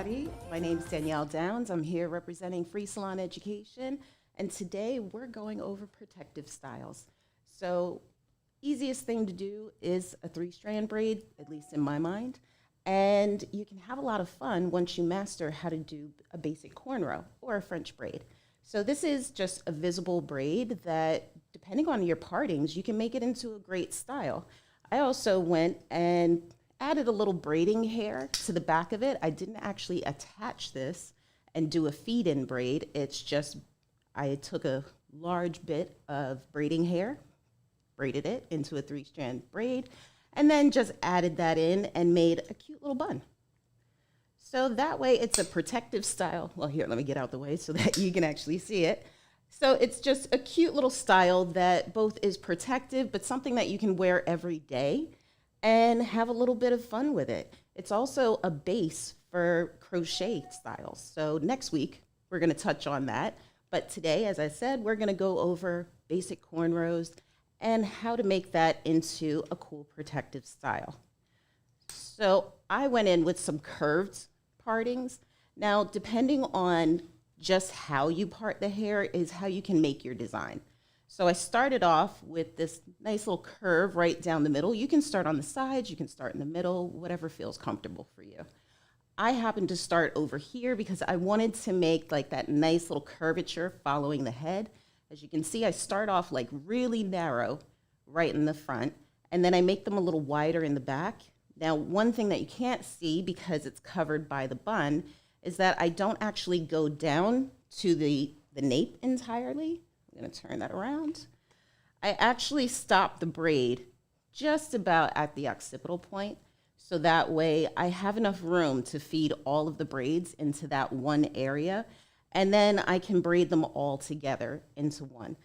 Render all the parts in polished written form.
everybody. My name is Danielle Downes. I'm here representing Free Salon Education, and today we're going over protective styles. So, easiest thing to do is a three-strand braid, at least in my mind, and you can have a lot of fun once you master how to do a basic cornrow or a French braid. So this is just a visible braid that, depending on your partings, you can make it into a great style. I also went and added a little braiding hair to the back of it. I didn't actually attach this and do a feed-in braid. It's just, I took a large bit of braiding hair, braided it into a three-strand braid, and then just added that in and made a cute little bun. So that way it's a protective style. Well, here, let me get out the way so that you can actually see it. So it's just a cute little style that both is protective, but something that you can wear every day and have a little bit of fun with it. It's also a base for crochet styles. So next week, we're gonna touch on that. But today, as I said, we're gonna go over basic cornrows and how to make that into a cool protective style. So I went in with some curved partings. Now, depending on just how you part the hair is how you can make your design. So I started off with this nice little curve right down the middle. You can start on the sides, you can start in the middle, whatever feels comfortable for you. I happened to start over here because I wanted to make like that nice little curvature following the head. As you can see, I start off like really narrow right in the front, and then I make them a little wider in the back. Now, one thing that you can't see because it's covered by the bun is that I don't actually go down to the nape entirely. I'm gonna turn that around. I actually stop the braid just about at the occipital point, so that way I have enough room to feed all of the braids into that one area, and then I can braid them all together into one.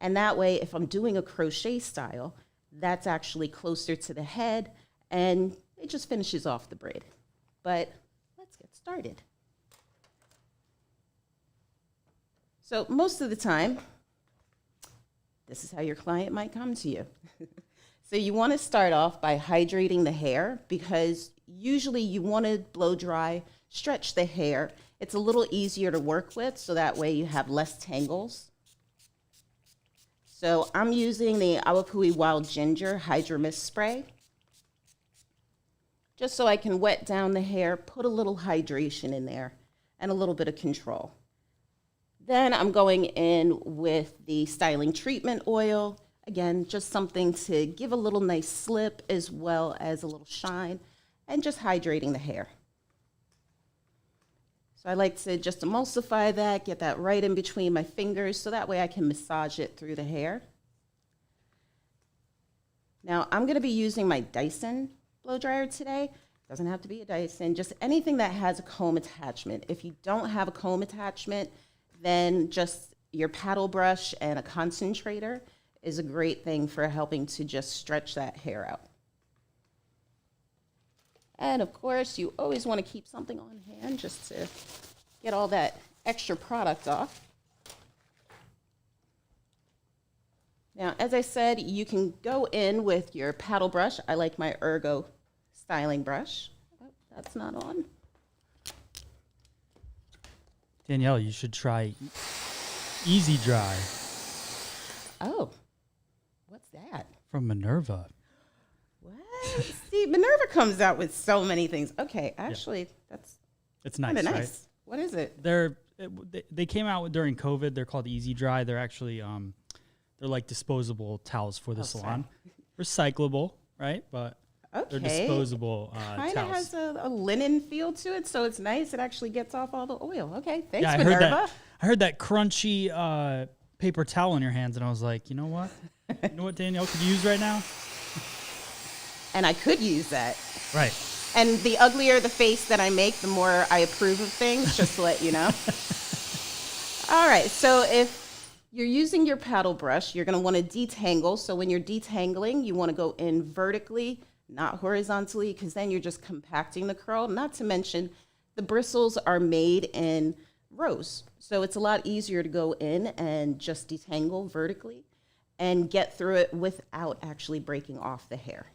And that way, if I'm doing a crochet style, that's actually closer to the head, and it just finishes off the braid. But let's get started. So most of the time, this is how your client might come to you. So you want to start off by hydrating the hair because usually you want to blow dry, stretch the hair. It's a little easier to work with so that way you have less tangles. So I'm using the Alopecia Wild Ginger Hydro Mist Spray just so I can wet down the hair, put a little hydration in there and a little bit of control. Then I'm going in with the styling treatment oil. Again, just something to give a little nice slip as well as a little shine and just hydrating the hair. So I like to just emulsify that, get that right in between my fingers so that way I can massage it through the hair. Now I'm gonna be using my Dyson blow dryer today. Doesn't have to be a Dyson, just anything that has a comb attachment. If you don't have a comb attachment, then just your paddle brush and a concentrator is a great thing for helping to just stretch that hair out. And of course, you always want to keep something on hand just to get all that extra product off. Now, as I said, you can go in with your paddle brush. I like my Ergo styling brush. Oh, that's not on. Danielle, you should try Easy Dry. Oh, what's that? From Minerva. What? See, Minerva comes out with so many things. Okay, actually, It's nice, nice. right? What is it? They came out during COVID. They're called Easy Dry. They're actually they're like disposable towels for the salon. Recyclable, right? But Okay. they're disposable Kind of towels. has a linen feel to it, so it's nice. It actually gets off all the oil. Okay, thanks, I Minerva. heard that crunchy paper towel in your hands, and I was like, you know what? You know what Danielle could use right now? And I could use that. Right. And the uglier the face that I make, the more I approve of things, just to let you know. All right, so if you're using your paddle brush, you're going to want to detangle. So when you're detangling, you want to go in vertically, not horizontally, because then you're just compacting the curl. Not to mention, the bristles are made in rows. So it's a lot easier to go in and just detangle vertically and get through it without actually breaking off the hair.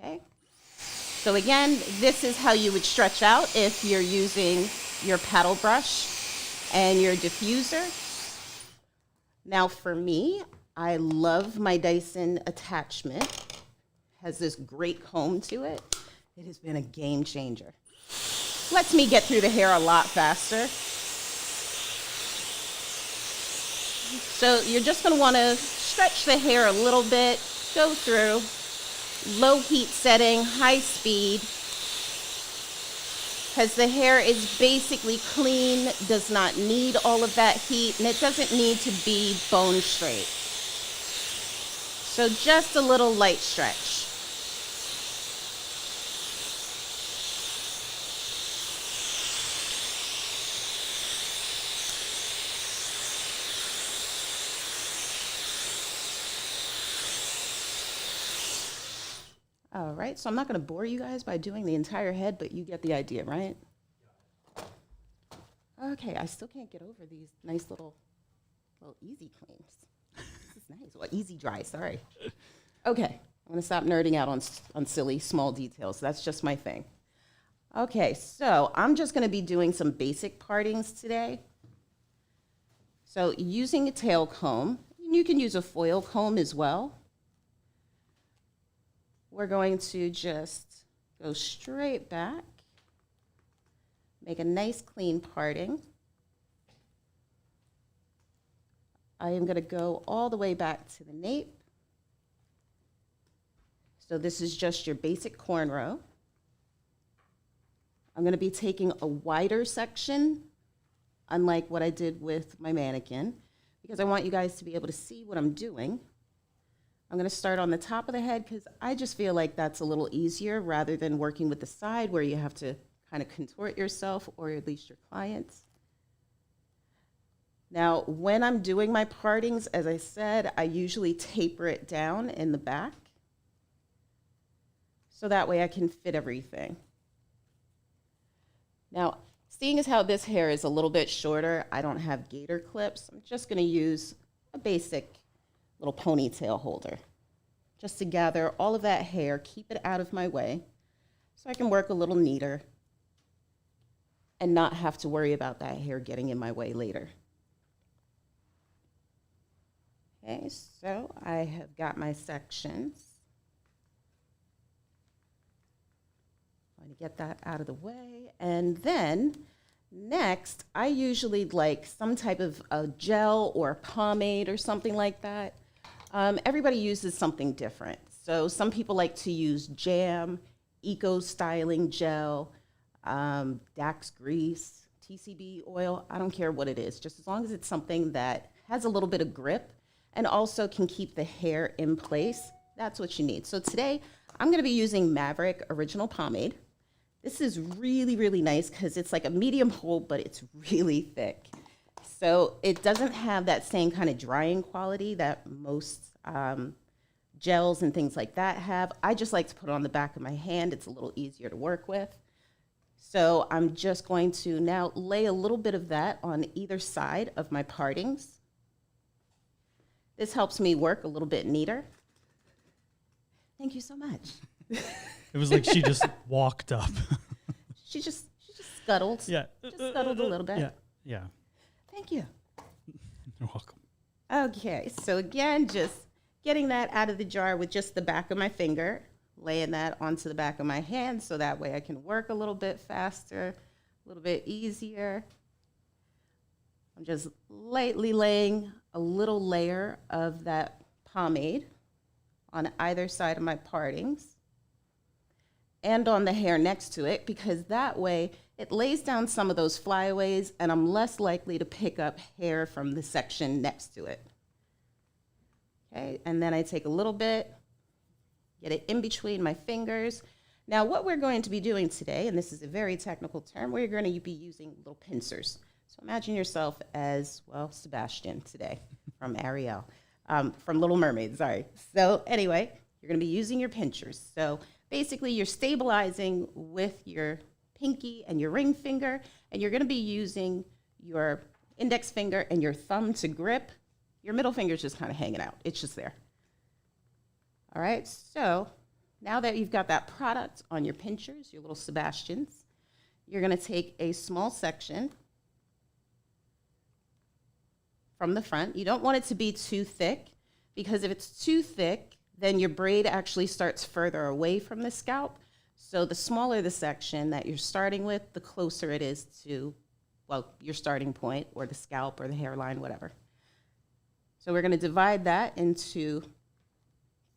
Okay? So again, this is how you would stretch out if you're using your paddle brush and your diffuser. Now for me, I love my Dyson attachment. Has this great comb to it. It has been a game changer. Lets me get through the hair a lot faster. So you're just going to want to stretch the hair a little bit, go through, low heat setting, high speed, because the hair is basically clean, does not need all of that heat, and it doesn't need to be bone straight. So just a little light stretch. All right, so I'm not going to bore you guys by doing the entire head, but you get the idea, right? Okay, I still can't get over these nice little easy cleans. This is nice. Well, easy dry, sorry. Okay, I'm going to stop nerding out on silly small details. That's just my thing. Okay, so I'm just going to be doing some basic partings today. So using a tail comb, you can use a foil comb as well. We're going to just go straight back, make a nice clean parting. I am going to go all the way back to the nape. So this is just your basic cornrow. I'm going to be taking a wider section, unlike what I did with my mannequin, because I want you guys to be able to see what I'm doing. I'm going to start on the top of the head because I just feel like that's a little easier rather than working with the side where you have to kind of contort yourself, or at least your clients. Now, when I'm doing my partings, as I said, I usually taper it down in the back so that way I can fit everything. Now, seeing as how this hair is a little bit shorter, I don't have gator clips. I'm just going to use a basic little ponytail holder just to gather all of that hair, keep it out of my way so I can work a little neater and not have to worry about that hair getting in my way later. Okay, so I have got my sections. I'm going to get that out of the way, and then next I usually like some type of a gel or a pomade or something like that. Everybody uses something different. So some people like to use jam, eco styling gel, Dax grease, TCB oil. I don't care what it is, just as long as it's something that has a little bit of grip and also can keep the hair in place. That's what you need. So today I'm going to be using Maverick Original Pomade. This is really, really nice because it's like a medium hold, but it's really thick. So it doesn't have that same kind of drying quality that most gels and things like that have. I just like to put it on the back of my hand. It's a little easier to work with. So I'm just going to now lay a little bit of that on either side of my partings. This helps me work a little bit neater. Thank you so much. It was like she just walked up. She just scuttled. Yeah. Just scuttled a little bit. Yeah. Yeah. Thank you. You're welcome. Okay, so again, just getting that out of the jar with just the back of my finger, laying that onto the back of my hand so that way I can work a little bit faster, a little bit easier. I'm just lightly laying a little layer of that pomade on either side of my partings and on the hair next to it, because that way it lays down some of those flyaways and I'm less likely to pick up hair from the section next to it. Okay, and then I take a little bit, get it in between my fingers. Now what we're going to be doing today, and this is a very technical term, we're going to be using little pincers. So imagine yourself as, well, Sebastian today from Ariel, from Little Mermaid, sorry. So anyway, you're going to be using your pinchers. So basically you're stabilizing with your pinky and your ring finger, and you're going to be using your index finger and your thumb to grip. Your middle finger's just kind of hanging out. It's just there. All right, so Now that you've got that product on your pinchers, your little Sebastians, you're going to take a small section from the front. You don't want it to be too thick, because if it's too thick, then your braid actually starts further away from the scalp. So the smaller the section that you're starting with, the closer it is to, well, your starting point or the scalp or the hairline, whatever. So we're going to divide that into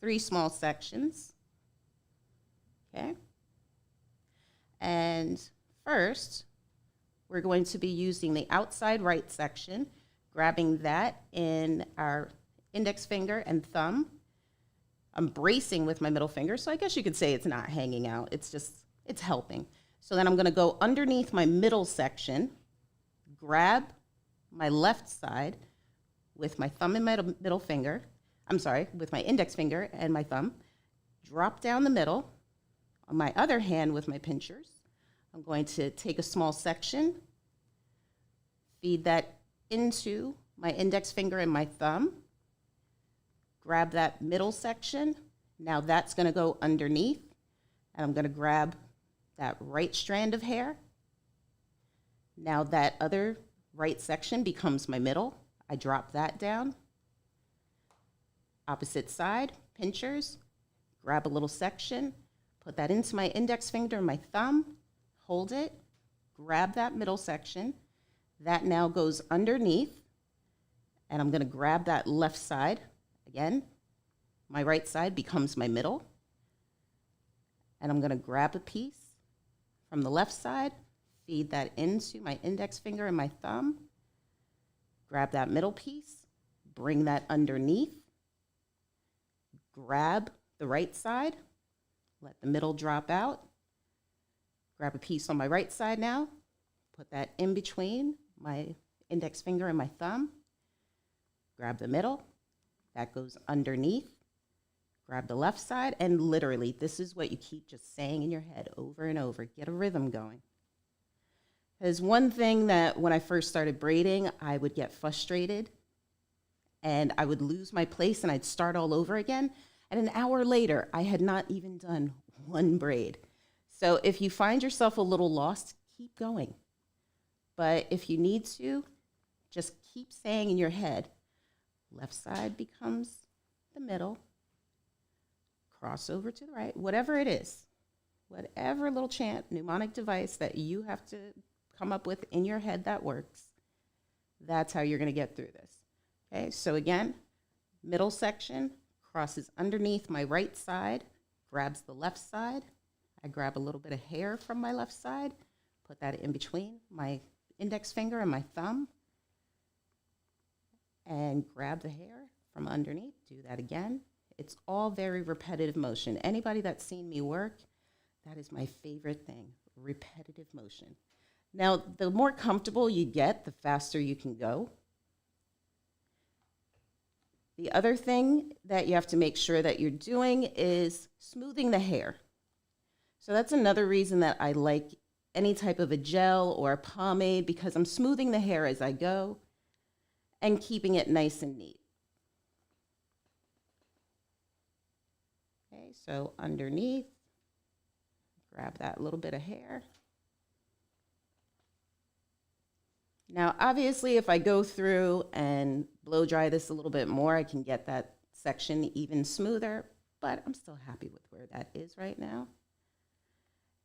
3 small sections. Okay. And first, we're going to be using the outside right section, grabbing that in our index finger and thumb. I'm bracing with my middle finger, so I guess you could say it's not hanging out. It's just, it's helping. So then I'm going to go underneath my middle section, grab my left side with my thumb and my middle finger. I'm sorry, with my index finger and my thumb. Drop down the middle. On my other hand with my pinchers, I'm going to take a small section, feed that into my index finger and my thumb, grab that middle section. Now that's going to go underneath, and I'm going to grab that right strand of hair. Now that other right section becomes my middle. I drop that down. Opposite side, pinchers, grab a little section, put that into my index finger and my thumb, hold it, grab that middle section. That now goes underneath, and I'm going to grab that left side. Again, my right side becomes my middle, and I'm going to grab a piece from the left side, feed that into my index finger and my thumb, grab that middle piece, bring that underneath, grab the right side, let the middle drop out, grab a piece on my right side now, put that in between my index finger and my thumb, grab the middle, that goes underneath, grab the left side, and literally, this is what you keep just saying in your head over and over. Get a rhythm going. There's one thing that when I first started braiding, I would get frustrated, and I would lose my place, and I'd start all over again. And an hour later, I had not even done one braid. So if you find yourself a little lost, keep going. But if you need to, just keep saying in your head, left side becomes the middle, cross over to the right, whatever it is, whatever little chant, mnemonic device that you have to come up with in your head that works, that's how you're going to get through this. Okay, so again, middle section crosses underneath my right side, grabs the left side. I grab a little bit of hair from my left side, put that in between my index finger and my thumb, and grab the hair from underneath. Do that again. It's all very repetitive motion. Anybody that's seen me work, that is my favorite thing, repetitive motion. Now, the more comfortable you get, the faster you can go. The other thing that you have to make sure that you're doing is smoothing the hair. So that's another reason that I like any type of a gel or a pomade, because I'm smoothing the hair as I go and keeping it nice and neat. Okay, so underneath, grab that little bit of hair. Now, obviously, if I go through and blow dry this a little bit more, I can get that section even smoother, but I'm still happy with where that is right now.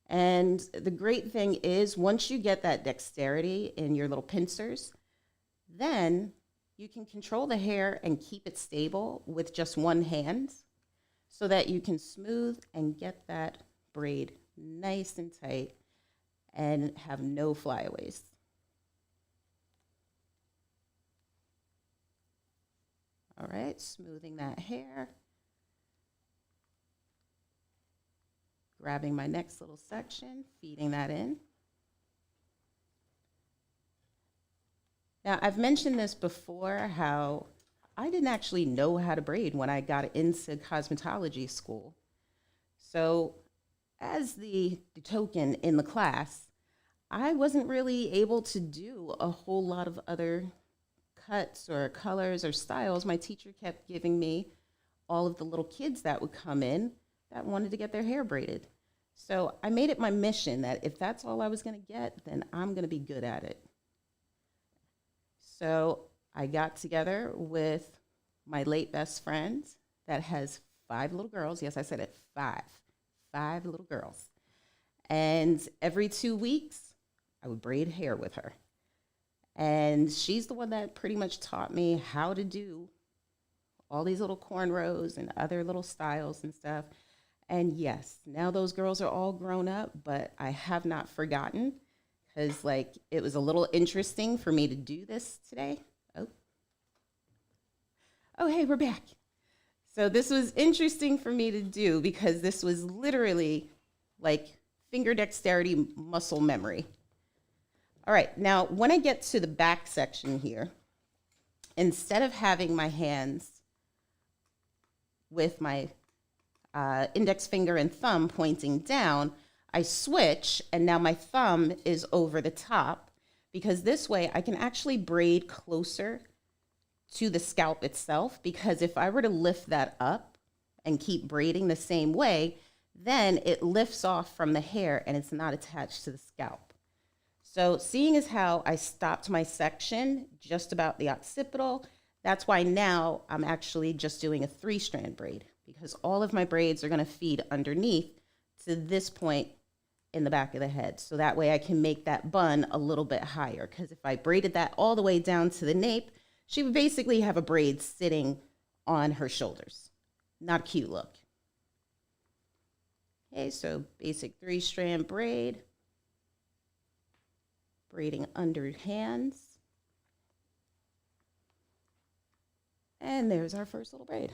And the great thing is, once you get that dexterity in your little pincers, then you can control the hair and keep it stable with just one hand so that you can smooth and get that braid nice and tight and have no flyaways. All right, smoothing that hair. Grabbing my next little section, feeding that in. Now, I've mentioned this before, how I didn't actually know how to braid when I got into cosmetology school. So as the token in the class, I wasn't really able to do a whole lot of other cuts or colors or styles. My teacher kept giving me all of the little kids that would come in that wanted to get their hair braided. So I made it my mission that if that's all I was going to get, then I'm going to be good at it. So I got together with my late best friend that has 5 little girls. Yes, I said it, 5. 5 little girls. And every 2 weeks, I would braid hair with her. And she's the one that pretty much taught me how to do all these little cornrows and other little styles and stuff. And yes, now those girls are all grown up, but I have not forgotten, because like it was a little interesting for me to do this today. Oh, hey, we're back. So this was interesting for me to do because this was literally like finger dexterity, muscle memory. All right, now when I get to the back section here, instead of having my hands with my index finger and thumb pointing down, I switch, and now my thumb is over the top, because this way I can actually braid closer to the scalp itself, because if I were to lift that up and keep braiding the same way, then it lifts off from the hair and it's not attached to the scalp. So seeing as how I stopped my section just about the occipital, that's why now I'm actually just doing a 3-strand braid, because all of my braids are going to feed underneath to this point in the back of the head. So that way I can make that bun a little bit higher, because if I braided that all the way down to the nape, she would basically have a braid sitting on her shoulders. Not a cute look. Okay, so basic 3-strand braid. Braiding under hands. And there's our first little braid.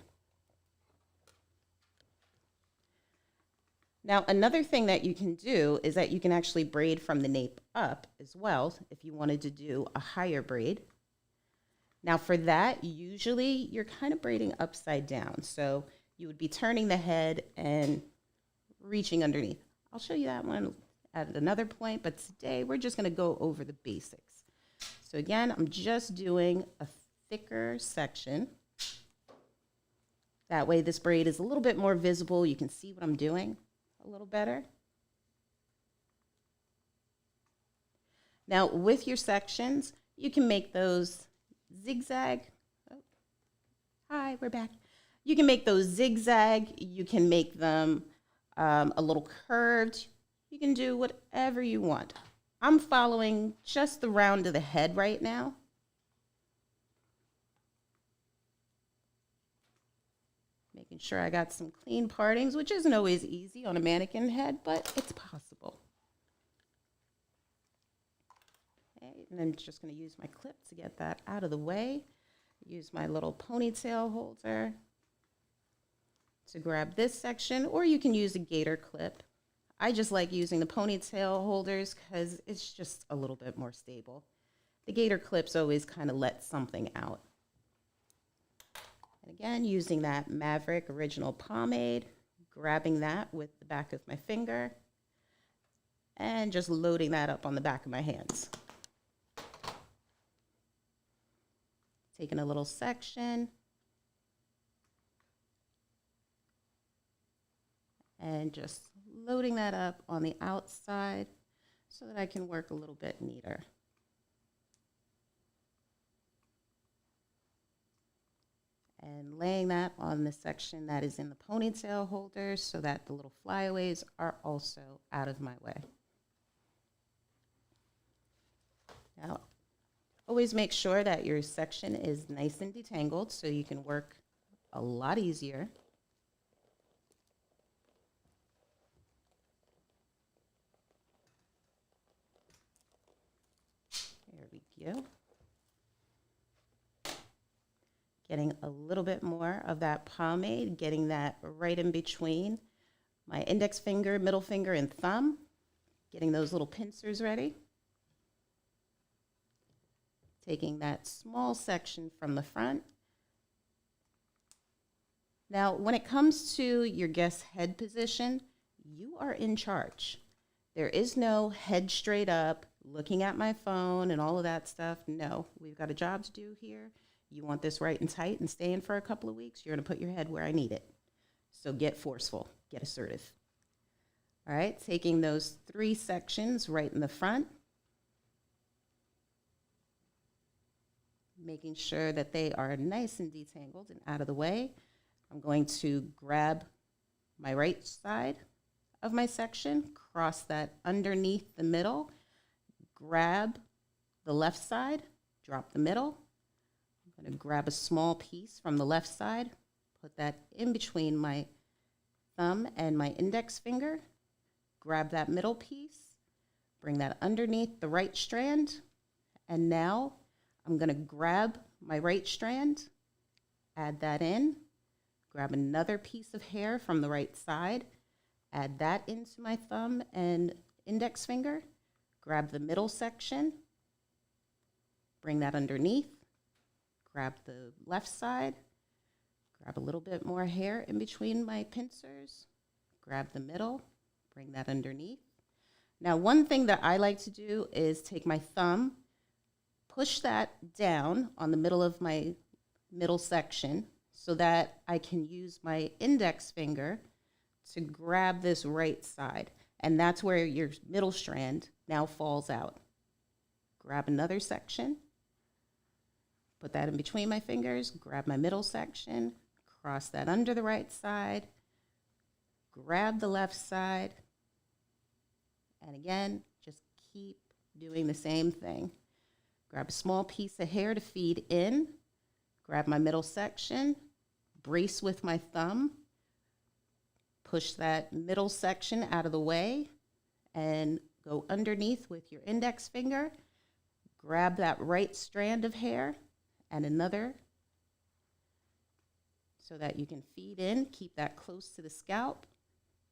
Now, another thing that you can do is that you can actually braid from the nape up as well if you wanted to do a higher braid. Now, for that, usually you're kind of braiding upside down. So you would be turning the head and reaching underneath. I'll show you that one at another point, but today we're just going to go over the basics. So again, I'm just doing a thicker section. That way this braid is a little bit more visible. You can see what I'm doing a little better. Now with your sections, you can make those zigzag. Oh. Hi, we're back. You can make those zigzag. You can make them a little curved. You can do whatever you want. I'm following just the round of the head right now. Making sure I got some clean partings, which isn't always easy on a mannequin head, but it's possible. Okay, and I'm just going to use my clip to get that out of the way. Use my little ponytail holder to grab this section, or you can use a gator clip. I just like using the ponytail holders because it's just a little bit more stable. The gator clips always kind of let something out. And again, using that Maverick original pomade, grabbing that with the back of my finger, and just loading that up on the back of my hands. Taking a little section, and just loading that up on the outside so that I can work a little bit neater. And laying that on the section that is in the ponytail holder so that the little flyaways are also out of my way. Now, always make sure that your section is nice and detangled so you can work a lot easier. There we go. Getting a little bit more of that pomade, getting that right in between my index finger, middle finger, and thumb. Getting those little pincers ready. Taking that small section from the front. Now, when it comes to your guest head position, you are in charge. There is no head straight up, looking at my phone and all of that stuff. No, we've got a job to do here. You want this right and tight and stay in for a couple of weeks, you're going to put your head where I need it. So get forceful. get assertive. All right, taking those 3 sections right in the front, making sure that they are nice and detangled and out of the way. I'm going to grab my right side of my section, cross that underneath the middle, grab the left side, drop the middle. I'm going to grab a small piece from the left side, put that in between my thumb and my index finger, grab that middle piece, bring that underneath the right strand, and now I'm going to grab my right strand, add that in, grab another piece of hair from the right side, add that into my thumb and index finger, grab the middle section, bring that underneath, grab the left side, grab a little bit more hair in between my pincers, grab the middle, bring that underneath. Now, one thing that I like to do is take my thumb, push that down on the middle of my middle section so that I can use my index finger to grab this right side. And that's where your middle strand now falls out. Grab another section, put that in between my fingers, grab my middle section, cross that under the right side, grab the left side, and again, just keep doing the same thing. Grab a small piece of hair to feed in, grab my middle section, brace with my thumb, push that middle section out of the way, and go underneath with your index finger, grab that right strand of hair and another so that you can feed in, keep that close to the scalp.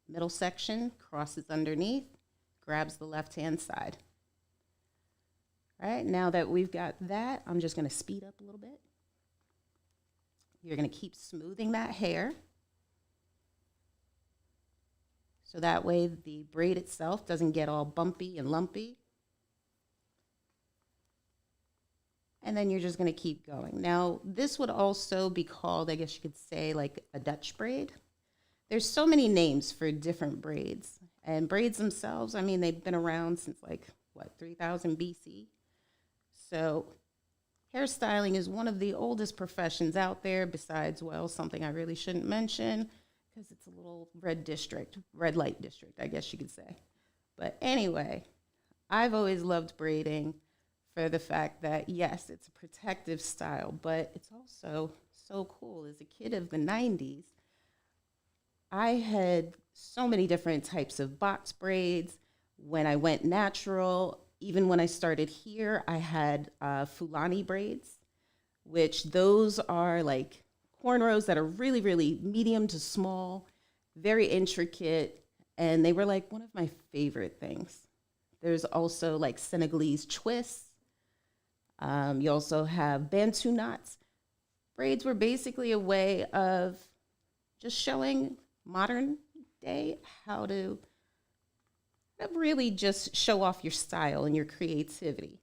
Middle section crosses underneath, grabs the left-hand side. All right, now that we've got that, I'm just going to speed up a little bit. You're going to keep smoothing that hair so that way the braid itself doesn't get all bumpy and lumpy. And then you're just going to keep going. Now, this would also be called, I guess you could say, like a Dutch braid. There's so many names for different braids. And braids themselves, I mean, they've been around since 3000 BC. So hairstyling is one of the oldest professions out there besides, well, something I really shouldn't mention because it's a little red light district, I guess you could say. But anyway, I've always loved braiding for the fact that, yes, it's a protective style, but it's also so cool. As a kid of the 90s, I had so many different types of box braids. When I went natural, even when I started here, I had Fulani braids, which those are like cornrows that are really, really medium to small, very intricate, and they were like one of my favorite things. There's also like Senegalese twists. You also have Bantu knots. Braids were basically a way of just showing modern day how to really just show off your style and your creativity.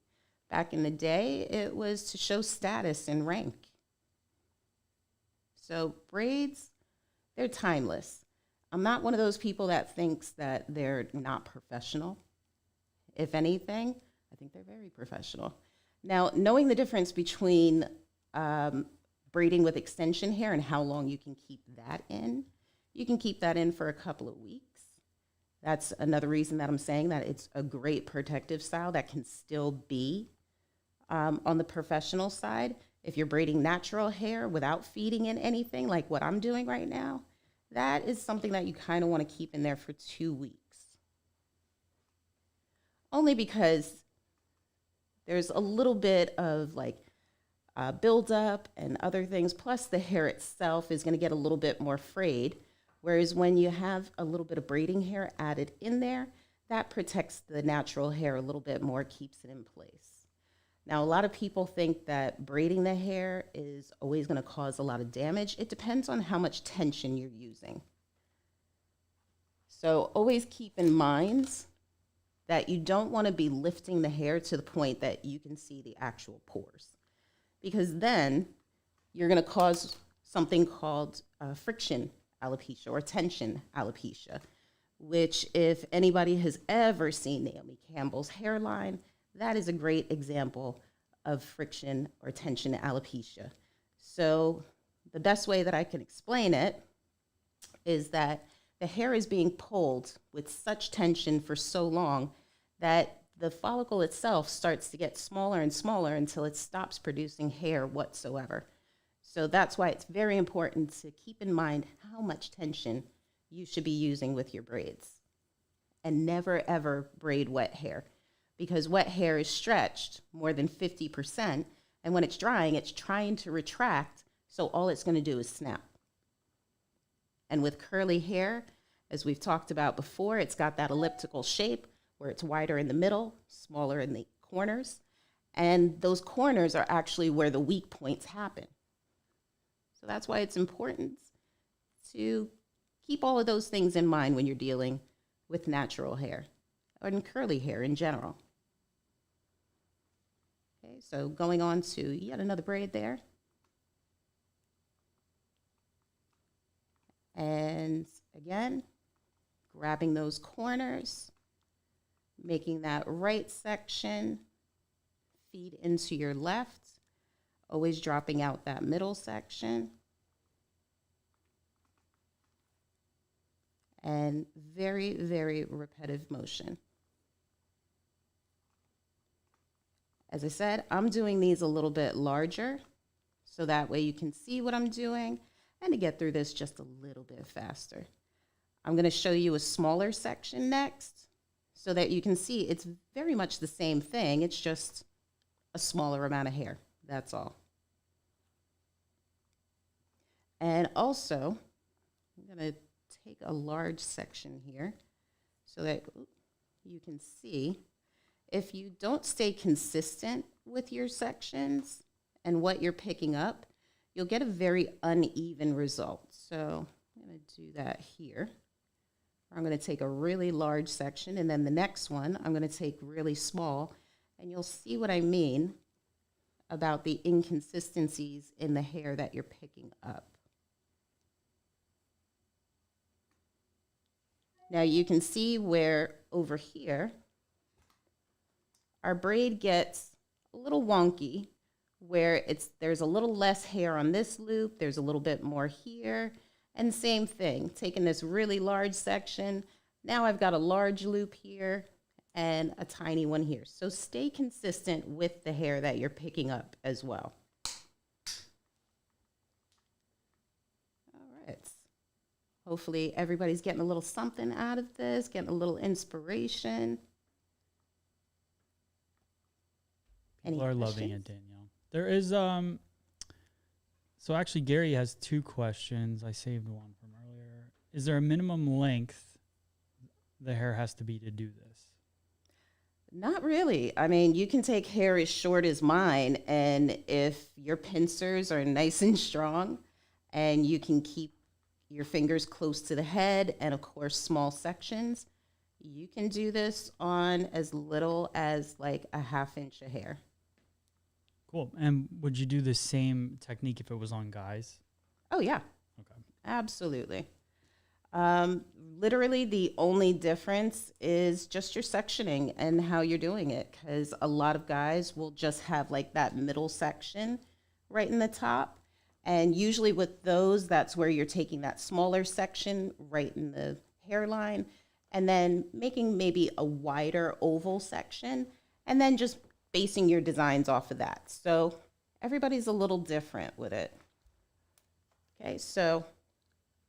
Back in the day, it was to show status and rank. So braids, they're timeless. I'm not one of those people that thinks that they're not professional. If anything, I think they're very professional. Now, knowing the difference between braiding with extension hair and how long you can keep that in, you can keep that in for a couple of weeks. That's another reason that I'm saying that it's a great protective style that can still be on the professional side. If you're braiding natural hair without feeding in anything like what I'm doing right now, that is something that you kind of want to keep in there for 2 weeks. Only because there's a little bit of buildup and other things, plus the hair itself is going to get a little bit more frayed. Whereas when you have a little bit of braiding hair added in there, that protects the natural hair a little bit more, keeps it in place. Now, a lot of people think that braiding the hair is always going to cause a lot of damage. It depends on how much tension you're using. So always keep in mind that you don't want to be lifting the hair to the point that you can see the actual pores, because then you're going to cause something called friction alopecia or tension alopecia, which if anybody has ever seen Naomi Campbell's hairline, that is a great example of friction or tension alopecia. So the best way that I can explain it is that the hair is being pulled with such tension for so long that the follicle itself starts to get smaller and smaller until it stops producing hair whatsoever. So that's why it's very important to keep in mind how much tension you should be using with your braids. And never ever braid wet hair, because wet hair is stretched more than 50%, and when it's drying, it's trying to retract, so all it's going to do is snap. And with curly hair, as we've talked about before, it's got that elliptical shape where it's wider in the middle, smaller in the corners, and those corners are actually where the weak points happen. So that's why it's important to keep all of those things in mind when you're dealing with natural hair and curly hair in general. Okay, so going on to yet another braid there. And again, grabbing those corners, making that right section feed into your left, always dropping out that middle section. And very, very repetitive motion. As I said, I'm doing these a little bit larger, so that way you can see what I'm doing and to get through this just a little bit faster. I'm going to show you a smaller section next so that you can see it's very much the same thing. It's just a smaller amount of hair. That's all. And also, I'm going to take a large section here so that you can see. If you don't stay consistent with your sections and what you're picking up, you'll get a very uneven result. So I'm going to do that here. I'm going to take a really large section, and then the next one I'm going to take really small, and you'll see what I mean about the inconsistencies in the hair that you're picking up. Now you can see where over here, our braid gets a little wonky, where there's a little less hair on this loop, there's a little bit more here, and same thing, taking this really large section, now I've got a large loop here and a tiny one here. So stay consistent with the hair that you're picking up as well. All right. Hopefully everybody's getting a little something out of this, getting a little inspiration. People are loving it, Danielle. There is, so actually Gary has 2 questions. I saved one from earlier. Is there a minimum length the hair has to be to do this? Not really. I mean, you can take hair as short as mine, and if your pincers are nice and strong and you can keep your fingers close to the head and of course small sections, you can do this on as little as like a ½ inch of hair. Cool. And would you do the same technique if it was on guys? Oh yeah. Okay. Absolutely. Literally the only difference is just your sectioning and how you're doing it, because a lot of guys will just have like that middle section right in the top. And usually with those, that's where you're taking that smaller section right in the hairline and then making maybe a wider oval section and then just basing your designs off of that. So everybody's a little different with it. Okay, so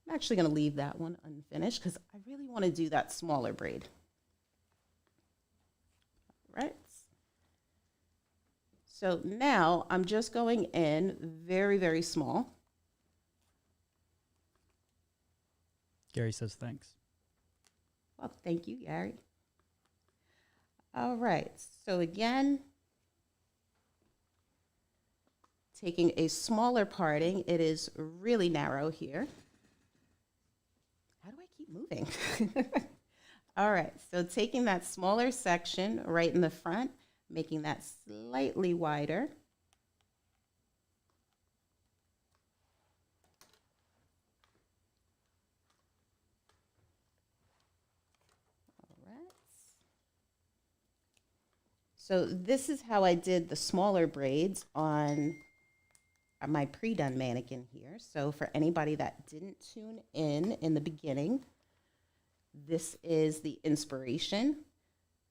I'm actually going to leave that one unfinished because I really want to do that smaller braid. All right. So now I'm just going in very, very small. Gary says thanks. Well, thank you, Gary. All right. So again, taking a smaller parting, it is really narrow here. How do I keep moving? All right, so taking that smaller section right in the front, making that slightly wider. So this is how I did the smaller braids on my pre-done mannequin here. So for anybody that didn't tune in the beginning, this is the inspiration.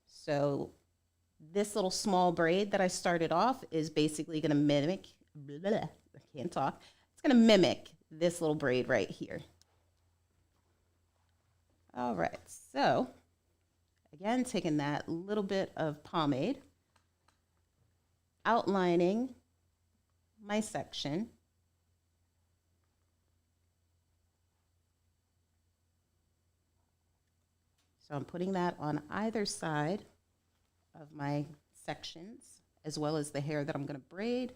So this little small braid that I started off is basically going to mimic, I can't talk, it's going to mimic this little braid right here. All right, so again, taking that little bit of pomade, outlining my section. So I'm putting that on either side of my sections, as well as the hair that I'm going to braid.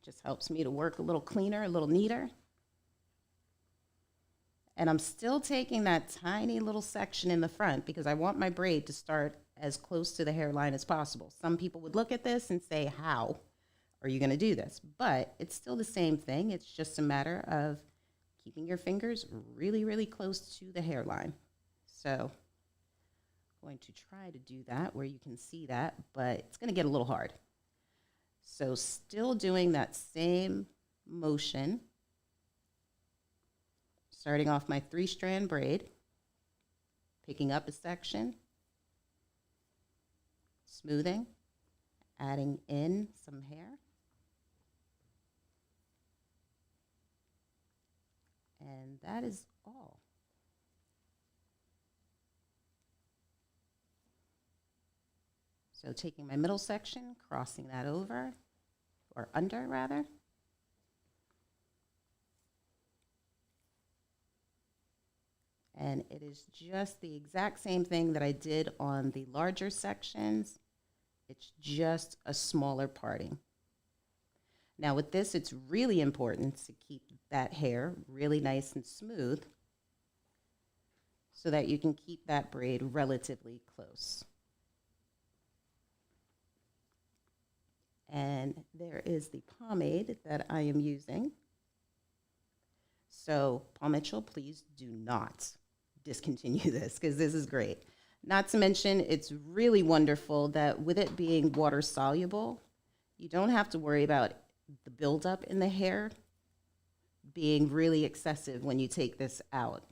Just helps me to work a little cleaner, a little neater. And I'm still taking that tiny little section in the front because I want my braid to start as close to the hairline as possible. Some people would look at this and say, how are you going to do this? But it's still the same thing. It's just a matter of keeping your fingers really, really close to the hairline. So I'm going to try to do that where you can see that, but it's going to get a little hard. So still doing that same motion, starting off my 3-strand braid, picking up a section, smoothing, adding in some hair, and that is all. So taking my middle section, crossing that over, or under rather. And it is just the exact same thing that I did on the larger sections. It's just a smaller parting. Now with this, it's really important to keep that hair really nice and smooth so that you can keep that braid relatively close. And there is the pomade that I am using. So Paul Mitchell, please do not discontinue this because this is great. Not to mention, it's really wonderful that with it being water soluble, you don't have to worry about the buildup in the hair being really excessive when you take this out.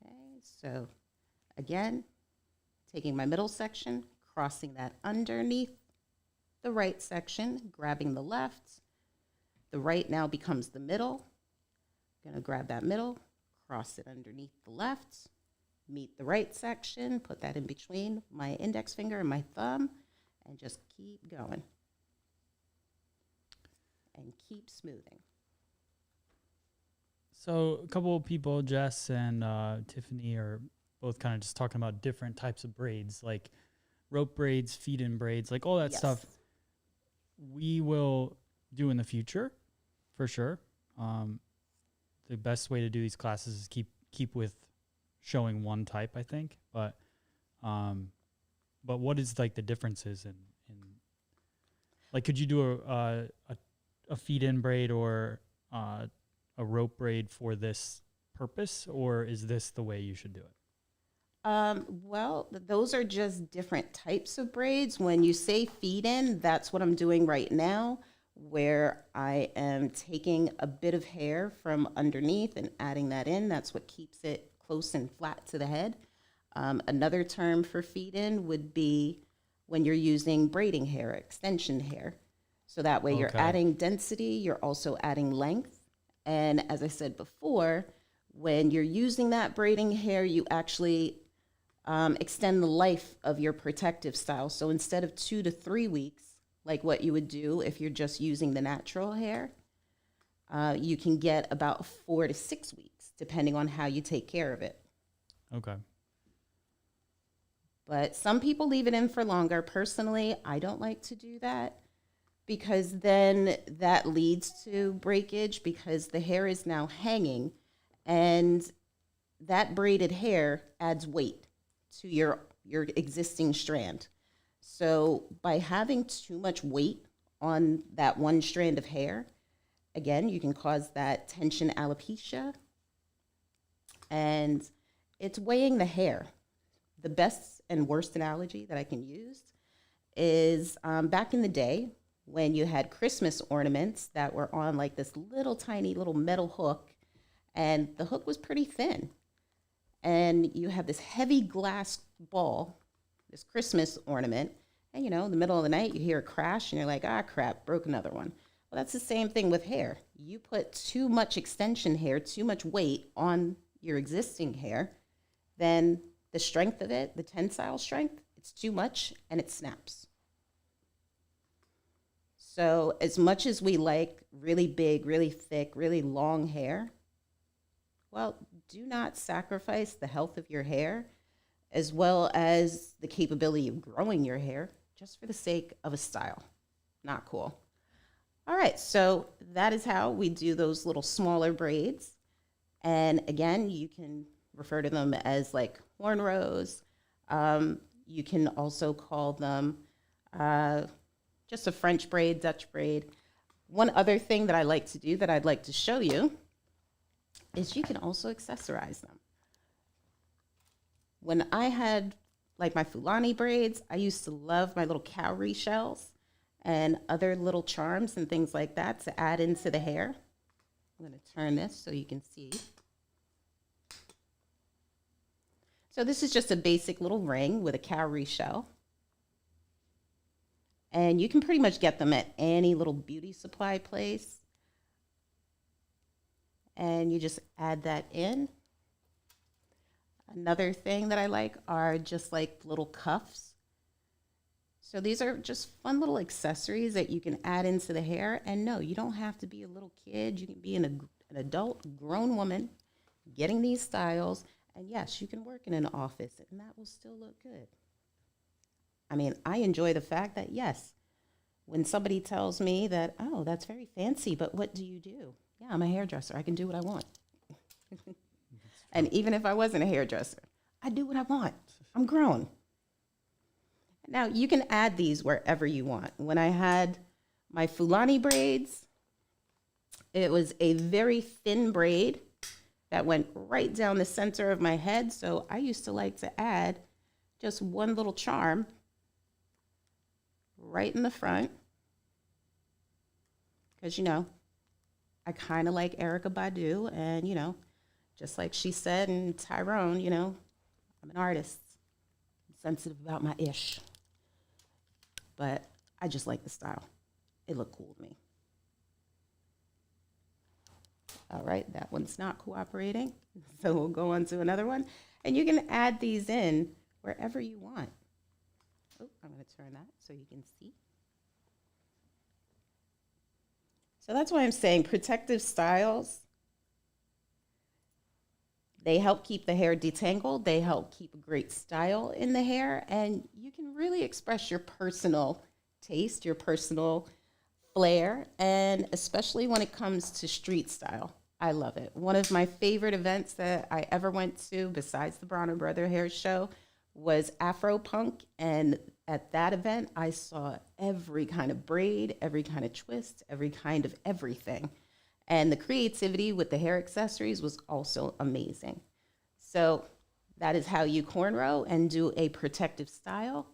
Okay, so again, taking my middle section, crossing that underneath the right section, grabbing the left. The right now becomes the middle. I'm going to grab that middle, cross it underneath the left, meet the right section, put that in between my index finger and my thumb, and just keep going. And keep smoothing. So a couple of people, Jess and Tiffany, are both kind of just talking about different types of braids, like rope braids, feed-in braids, like all that stuff. We will do in the future, for sure. The best way to do these classes is keep with showing one type, I think. But what is like the differences in like, could you do a feed-in braid or a rope braid for this purpose, or is this the way you should do it? Well, those are just different types of braids. When you say feed-in, that's what I'm doing right now, where I am taking a bit of hair from underneath and adding that in. That's what keeps it close and flat to the head. Another term for feed-in would be when you're using braiding hair, extension hair. So that way you're adding density, you're also adding length. And as I said before, when you're using that braiding hair, you actually extend the life of your protective style. So instead of 2 to 3 weeks, like what you would do if you're just using the natural hair, you can get about 4 to 6 weeks, depending on how you take care of it. Okay. But some people leave it in for longer. Personally, I don't like to do that because then that leads to breakage because the hair is now hanging and that braided hair adds weight to your existing strand. So by having too much weight on that one strand of hair, again, you can cause that tension alopecia, and it's weighing the hair. the best and worst analogy that I can use is back in the day when you had Christmas ornaments that were on like this little tiny little metal hook, and the hook was pretty thin. And you have this heavy glass ball, this Christmas ornament, and in the middle of the night you hear a crash and you're like, ah, crap, broke another one. Well, that's the same thing with hair. You put too much extension hair, too much weight on your existing hair, then the strength of it, the tensile strength, it's too much and it snaps. So as much as we like really big, really thick, really long hair, well, do not sacrifice the health of your hair as well as the capability of growing your hair just for the sake of a style. Not cool. All right, so that is how we do those little smaller braids. And again, you can refer to them as like cornrows. You can also call them just a French braid, Dutch braid. One other thing that I like to do that I'd like to show you is you can also accessorize them. When I had like my Fulani braids, I used to love my little cowrie shells and other little charms and things like that to add into the hair. I'm going to turn this so you can see. So this is just a basic little ring with a cowrie shell. And you can pretty much get them at any little beauty supply place. And you just add that in. Another thing that I like are just like little cuffs. So these are just fun little accessories that you can add into the hair. And no, you don't have to be a little kid. You can be an adult, grown woman getting these styles. And yes, you can work in an office and that will still look good. I mean, I enjoy the fact that, yes, when somebody tells me that, oh, that's very fancy, but what do you do? Yeah, I'm a hairdresser. I can do what I want. And even if I wasn't a hairdresser, I do what I want. I'm grown. Now, you can add these wherever you want. When I had my Fulani braids, it was a very thin braid that went right down the center of my head. So I used to like to add just one little charm right in the front. Because, I kind of like Erykah Badu. And, just like she said in Tyrone, I'm an artist. I'm sensitive about my ish. But I just like the style. It looked cool to me. All right, that one's not cooperating. So we'll go on to another one. And you can add these in wherever you want. Oh, I'm going to turn that so you can see. So that's why I'm saying protective styles, they help keep the hair detangled. They help keep a great style in the hair. And you can really express your personal taste, your personal flair, and especially when it comes to street style. I love it. One of my favorite events that I ever went to, besides the Bronner Brother Hair Show, was Afro Punk. And at that event, I saw every kind of braid, every kind of twist, every kind of everything. And the creativity with the hair accessories was also amazing. So that is how you cornrow and do a protective style.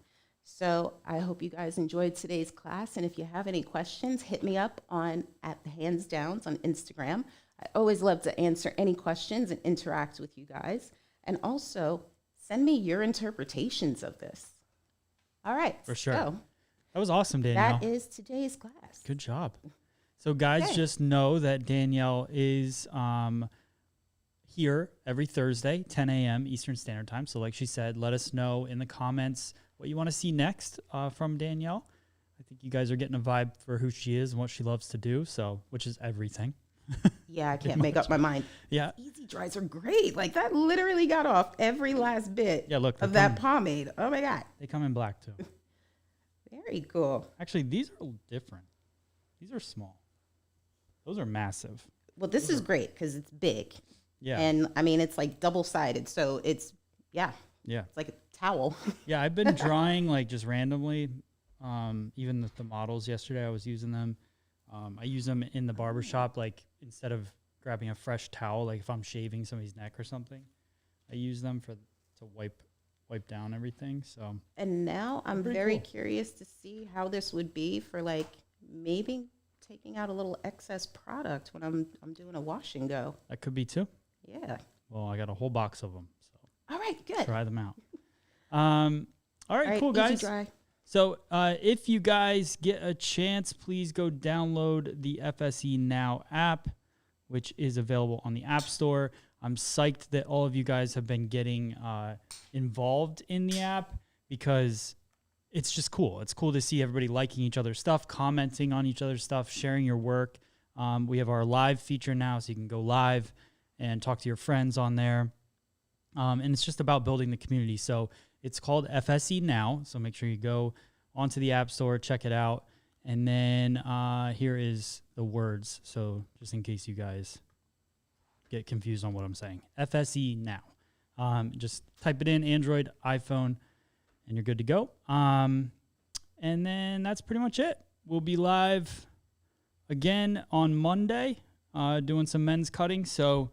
So I hope you guys enjoyed today's class. And if you have any questions, hit me up at Hands Downs on Instagram. I always love to answer any questions and interact with you guys. And also send me your interpretations of this. All right. For sure. So that was awesome, Danielle. that is today's class. Good job. So guys, just know that Danielle is here every Thursday, 10 a.m. Eastern Standard Time. So like she said, let us know in the comments what you want to see next from Danielle. I think you guys are getting a vibe for who she is and what she loves to do, which is everything. Yeah, I can't make up my mind. Yeah. Easy dries are great. Like that literally got off every last bit of that pomade. Oh my God. They come in black too. Very cool. Actually, these are different. These are small. Those are massive. Well, this is great because it's big. Yeah. And I mean, it's like double-sided. So it's, yeah. It's like a towel. Yeah, I've been drawing like just randomly. Even with the models yesterday, I was using them. I use them in the barbershop, like instead of grabbing a fresh towel, like if I'm shaving somebody's neck or something, I use them to wipe wipe down everything. So. And now I'm very curious to see how this would be for like maybe taking out a little excess product when I'm doing a wash and go. That could be too. Yeah. Well, I got a whole box of them. So. All right, good. Try them out. All right, cool, guys. Easy dry. So if you guys get a chance, please go download the FSE Now app, which is available on the App Store. I'm psyched that all of you guys have been getting involved in the app because it's just cool. It's cool to see everybody liking each other's stuff, commenting on each other's stuff, sharing your work. We have our live feature now, so you can go live and talk to your friends on there. And it's just about building the community. So it's called FSE Now. So make sure you go onto the App Store, check it out. And then here is the words. So just in case you guys get confused on what I'm saying. FSE Now. Just type it in, Android, iPhone, and you're good to go. And then that's pretty much it. We'll be live again on Monday doing some men's cutting. So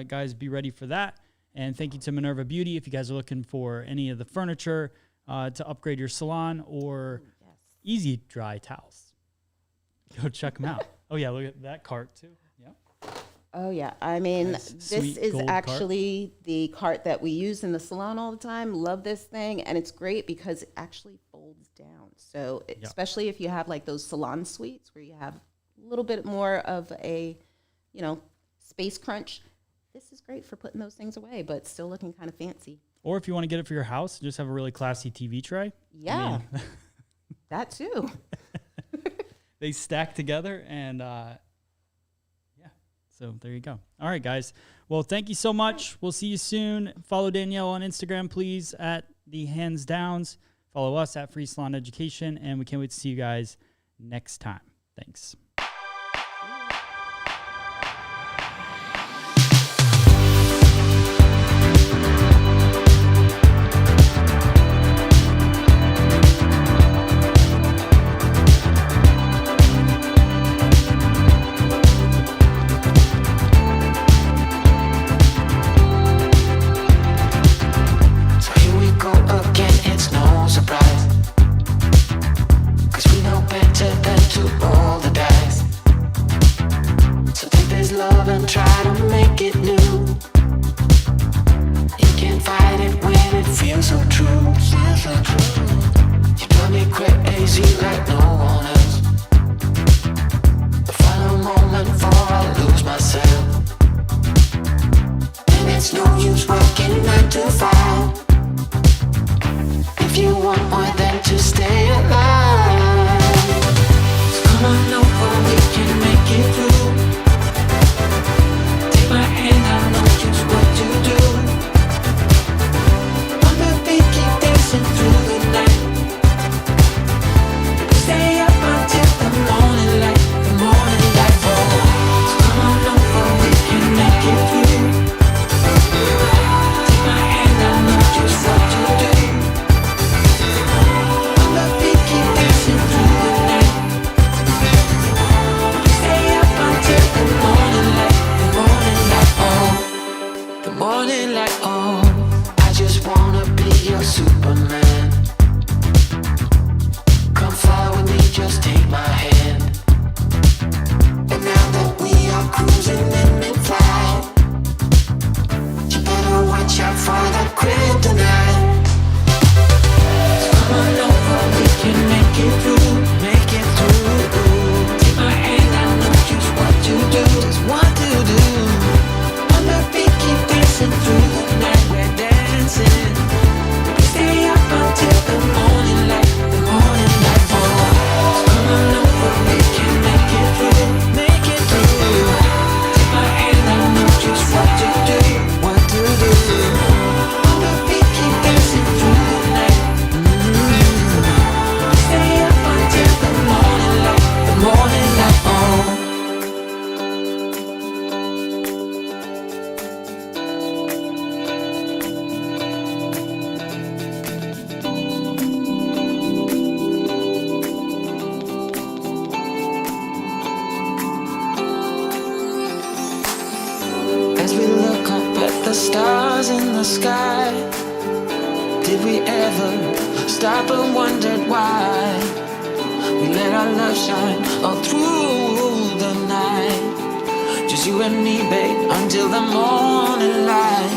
guys, be ready for that. And thank you to Minerva Beauty. If you guys are looking for any of the furniture to upgrade your salon or easy dry towels, go check them out. Oh, yeah, look at that cart, too. Yeah. Oh, yeah. I mean, Nice, this sweet is gold actually the cart that we use in the salon all the time. Love this thing. And it's great because it actually folds down. So especially if you have like those salon suites where you have a little bit more of a, space crunch. This is great for putting those things away, but still looking kind of fancy. Or if you want to get it for your house, just have a really classy TV tray. Yeah, that too. They stack together and so there you go. All right, guys. Well, thank you so much. We'll see you soon. Follow Danielle on Instagram, please, at the Hands Downs. Follow us at Free Salon Education, and we can't wait to see you guys next time. Thanks. As we look up at the stars in the sky, did ever stopped and wondered why we let our love shine all through the night. Just you and me, babe, until the morning light.